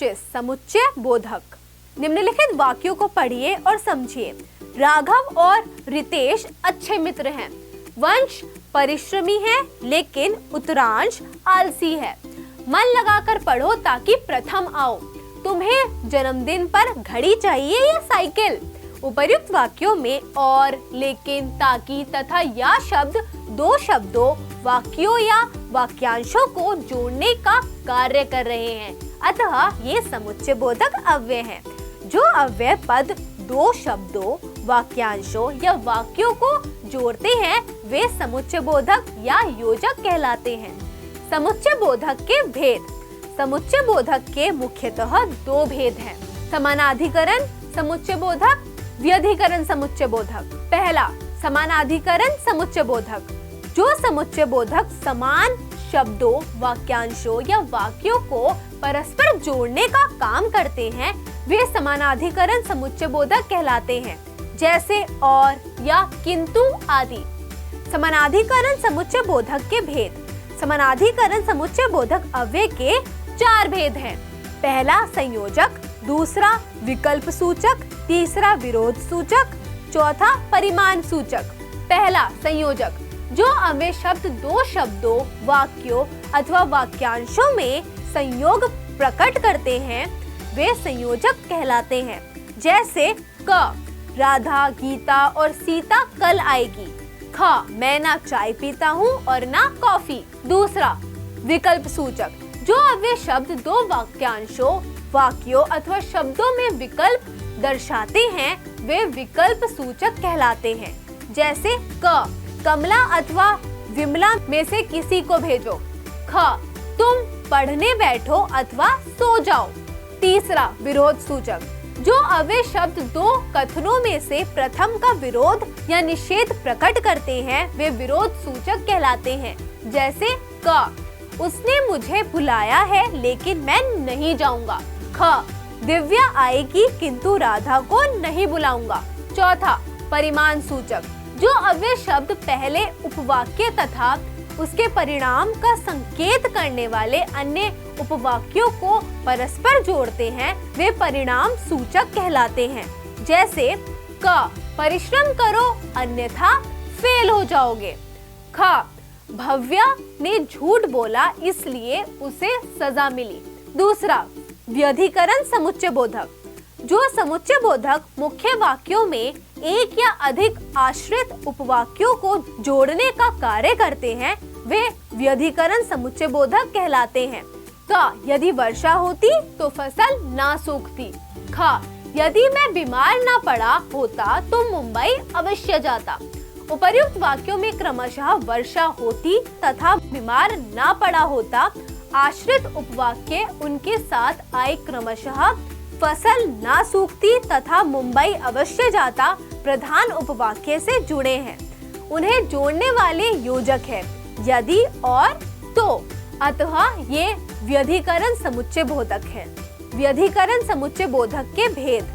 25 समुच्चय बोधक। निम्नलिखित वाक्यों को पढ़िए और समझिए। राघव और रितेश अच्छे मित्र हैं। वंश परिश्रमी है लेकिन उत्तरांश आलसी है। मन लगाकर पढ़ो ताकि प्रथम आओ। तुम्हें जन्मदिन पर घड़ी चाहिए या साइकिल? उपर्युक्त वाक्यों में और, लेकिन, ताकि तथा या शब्द दो शब्दों, वाक्यों या वाक्यांशों को जोड़ने का कार्य कर रहे हैं, अतः ये समुच्चय बोधक अव्यय हैं। जो अव्यय पद दो शब्दों, वाक्यांशों या वाक्यों को जोड़ते हैं वे समुच्चय बोधक या योजक कहलाते हैं। समुच्चय बोधक के भेद। समुच्चय बोधक के मुख्यतः दो भेद हैं, समानाधिकरण समुच्चय बोधक, व्यधिकरण समुच्चय बोधक। पहला, समानाधिकरण समुच्चय बोधक। जो समुच्चय बोधक समान शब्दों, वाक्यांशों या वाक्यों को परस्पर जोड़ने का काम करते हैं वे समानाधिकरण समुच्चय बोधक कहलाते हैं, जैसे और या किंतु आदि। समानाधिकरण समुच्चय बोधक के भेद। समानाधिकरण समुच्चय बोधक अव्यय के चार भेद हैं। पहला, संयोजक, दूसरा विकल्प सूचक, तीसरा विरोध सूचक, चौथा परिमाण सूचक। पहला, संयोजक। जो अव्यय शब्द दो शब्दों, वाक्यों अथवा वाक्यांशों में संयोग प्रकट करते हैं वे संयोजक कहलाते हैं, जैसे क, राधा, गीता और सीता कल आएगी। ख, मैं ना चाय पीता हूँ और ना कॉफी। दूसरा, विकल्प सूचक। जो अव्यय शब्द दो वाक्यांशों, वाक्यों अथवा शब्दों में विकल्प दर्शाते हैं वे विकल्प सूचक कहलाते हैं, जैसे क, कमला अथवा विमला में से किसी को भेजो। ख, तुम पढ़ने बैठो अथवा सो जाओ। तीसरा, विरोध सूचक। जो अव्यय शब्द दो कथनों में से प्रथम का विरोध या निषेध प्रकट करते हैं वे विरोध सूचक कहलाते हैं, जैसे क, उसने मुझे बुलाया है लेकिन मैं नहीं जाऊंगा। ख, दिव्या आएगी किंतु राधा को नहीं बुलाऊंगा। चौथा, परिमाण सूचक। जो अव्यय शब्द पहले उपवाक्य तथा उसके परिणाम का संकेत करने वाले अन्य उपवाक्यों को परस्पर जोड़ते हैं वे परिणाम सूचक कहलाते हैं, जैसे क, परिश्रम करो अन्यथा फेल हो जाओगे। ख, भव्या ने झूठ बोला इसलिए उसे सजा मिली। दूसरा, व्यधिकरण समुच्चय बोधक। जो समुच्चय बोधक मुख्य वाक्यों में एक या अधिक आश्रित उपवाक्यों को जोड़ने का कार्य करते हैं वे व्यधिकरण समुच्चय बोधक कहलाते हैं। क, यदि वर्षा होती तो फसल ना सूखती। ख, यदि मैं बीमार ना पड़ा होता तो मुंबई अवश्य जाता। उपर्युक्त वाक्यों में क्रमशः वर्षा होती तथा बीमार ना पड़ा होता आश्रित उपवाक्य उनके साथ आए क्रमशः फसल ना सूखती तथा मुंबई अवश्य जाता प्रधान उपवाक्य से जुड़े हैं। उन्हें जोड़ने वाले योजक है यदि और तो, अतः ये व्यधिकरण समुच्चय बोधक है। व्यधिकरण समुच्चय बोधक के भेद।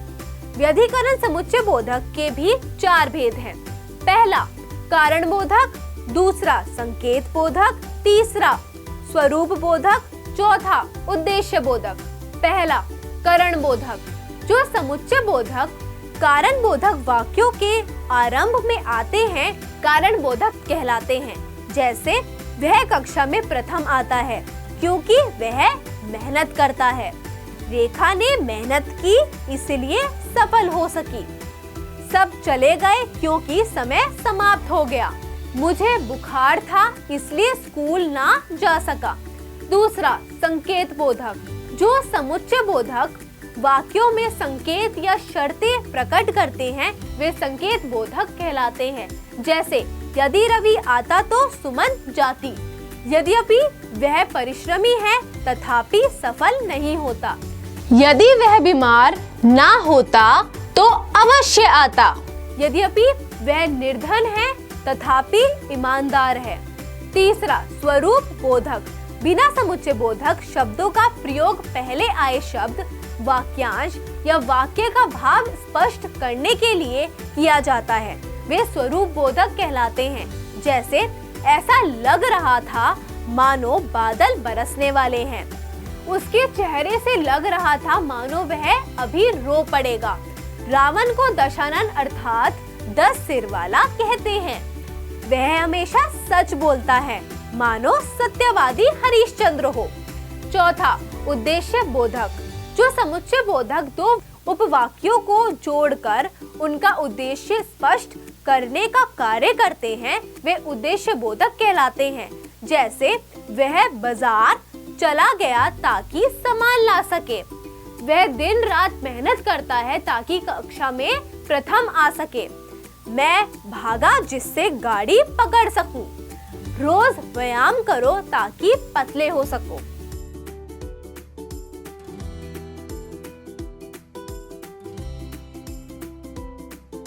व्यधिकरण समुच्चय बोधक के भी चार भेद हैं। पहला, कारण बोधक, दूसरा संकेत बोधक, तीसरा स्वरूप बोधक, चौथा उद्देश्य बोधक। पहला, करण बोधक। जो समुच्चय बोधक कारण बोधक वाक्यों के आरंभ में आते हैं कारण बोधक कहलाते हैं, जैसे वह कक्षा में प्रथम आता है क्योंकि वह मेहनत करता है। रेखा ने मेहनत की इसलिए सफल हो सकी। सब चले गए क्योंकि समय समाप्त हो गया। मुझे बुखार था इसलिए स्कूल ना जा सका। दूसरा, संकेत बोधक। जो समुच्चय बोधक वाक्यों में संकेत या शर्तें प्रकट करते हैं वे संकेत बोधक कहलाते हैं, जैसे यदि रवि आता तो सुमन जाती। यद्यपि वह परिश्रमी है तथापि सफल नहीं होता। यदि वह बीमार ना होता तो अवश्य आता। यद्यपि वह निर्धन है तथापि ईमानदार है। तीसरा, स्वरूप बोधक। बिना समुच्चय बोधक शब्दों का प्रयोग पहले आए शब्द, वाक्यांश या वाक्य का भाव स्पष्ट करने के लिए किया जाता है वे स्वरूप बोधक कहलाते हैं, जैसे ऐसा लग रहा था मानो बादल बरसने वाले हैं। उसके चेहरे से लग रहा था मानो वह अभी रो पड़ेगा। रावण को दशानन अर्थात 10 सिर वाला कहते हैं। वह हमेशा सच बोलता है, मानो सत्यवादी हरिश्चंद्र हो। चौथा, उद्देश्य बोधक। जो समुच्चय बोधक दो उपवाक्यों को जोड़कर उनका उद्देश्य स्पष्ट करने का कार्य करते हैं, वे उद्देश्य बोधक कहलाते हैं। जैसे वह बाजार चला गया ताकि सामान ला सके। वह दिन रात मेहनत करता है ताकि कक्षा में प्रथम आ सके। मैं भागा जिससे गाड़ी पकड़ सकूं। रोज व्यायाम करो ताकि पतले हो सको।